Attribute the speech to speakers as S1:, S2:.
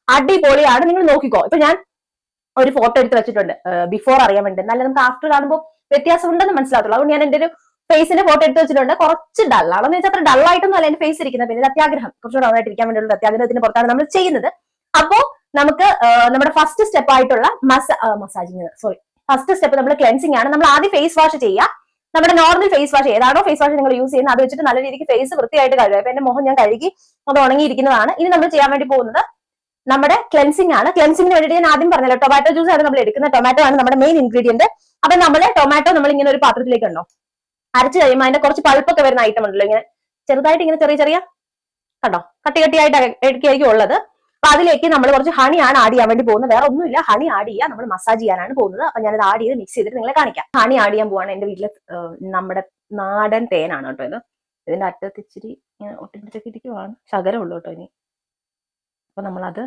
S1: അടിപൊളിയാണ്, നിങ്ങൾ നോക്കിക്കോ. ഇപ്പൊ ഞാൻ ഒരു ഫോട്ടോ എടുത്ത് വെച്ചിട്ടുണ്ട് ബിഫോർ അറിയാൻ വേണ്ടി, എന്നാലും നമുക്ക് ആഫ്റ്റർ കാണുമ്പോൾ വ്യത്യാസം ഉണ്ടെന്ന് മനസ്സിലാകത്തുള്ളൂ. അതുകൊണ്ട് ഞാൻ എന്റെ ഒരു ഫേസിന്റെ ഫോട്ടോ എടുത്ത് വെച്ചിട്ടുണ്ട്. കുറച്ച് ഡള്ളാണെന്ന് വെച്ചാൽ അത്ര ഡള്ളായിട്ടൊന്നും അല്ല എന്റെ ഫേസ് ഇരിക്കുന്നത്. പിന്നെ അത്യാഗ്രഹം കുറച്ചുകൂടെ നന്നായിട്ടിരിക്കാൻ വേണ്ടിയുള്ള അത്യാഗ്രഹത്തിന് പുറത്താണ് നമ്മൾ ചെയ്യുന്നത്. അപ്പോ നമുക്ക് നമ്മുടെ ഫസ്റ്റ് സ്റ്റെപ്പ് ആയിട്ടുള്ള മസാജിങ് ഫസ്റ്റ് സ്റ്റെപ്പ് നമ്മൾ ക്ലെൻസിങ് ആണ്. നമ്മൾ ആദ്യം ഫേസ് വാഷ് ചെയ്യുക. നമ്മുടെ നോർമൽ ഫേസ് വാഷ് ഏതാണോ ഫേസ് വാഷ് നിങ്ങൾ യൂസ് ചെയ്യുന്നത് അത് വെച്ചിട്ട് നല്ല രീതിക്ക് ഫേസ് വൃത്തിയായിട്ട് കഴുകുക. അപ്പൊ എന്റെ മുഖം ഞാൻ കഴുകി അത് ഉണങ്ങിയിരിക്കുന്നതാണ്. ഇനി നമ്മൾ ചെയ്യാൻ വേണ്ടി പോകുന്നത് നമ്മുടെ ക്ലെൻസിങ് ആണ്. ക്ലെൻസിങ്ങിന് വേണ്ടിയിട്ട് ഞാൻ ആദ്യം പറഞ്ഞല്ലോ ടൊമാറ്റോ ജ്യൂസ് ആണ് നമ്മൾ എടുക്കുന്നത്. ടൊമാറ്റോ ആണ് നമ്മുടെ മെയിൻ ഇൻഗ്രീഡിയന്റ്. അപ്പൊ നമ്മൾ ടൊമാറ്റോ നമ്മൾ ഇങ്ങനെ ഒരു പാത്രത്തിലേക്ക് ഉണ്ടോ അരച്ചു കഴിയുമ്പോൾ അതിന്റെ കുറച്ച് പൾപ്പൊക്കെ വരുന്ന ഐറ്റം ഉണ്ടല്ലോ, ഇങ്ങനെ ചെറുതായിട്ട് ഇങ്ങനെ ചെറിയ കണ്ടോ കട്ടിയായിട്ട് എടുക്കുകയായിരിക്കും ഉള്ളത്. അപ്പൊ അതിലേക്ക് നമ്മൾ കുറച്ച് ഹണി ആണ് ആഡ് ചെയ്യാൻ വേണ്ടി പോകുന്നത്. വേറെ ഒന്നുമില്ല, ഹണി ആഡ് ചെയ്യുക. നമ്മൾ മസാജ് ചെയ്യാനാണ് പോകുന്നത്. അപ്പൊ ഞാനത് ആഡ് ചെയ്ത് മിക്സ് ചെയ്തിട്ട് നിങ്ങളെ കാണിക്കാം. ഹണി ആഡ് ചെയ്യാൻ പോവാണ്. എന്റെ വീട്ടില് നമ്മുടെ നാടൻ തേനാണ് കേട്ടോ ഇത്. ഇതിന്റെ അറ്റത്ത് ഇച്ചിരി ഒട്ടിപ്പിടിച്ചൊക്കെ ഇരിക്കുവാണ്, ശകലമുള്ളൂ കേട്ടോ ഇനി. അപ്പൊ നമ്മളത്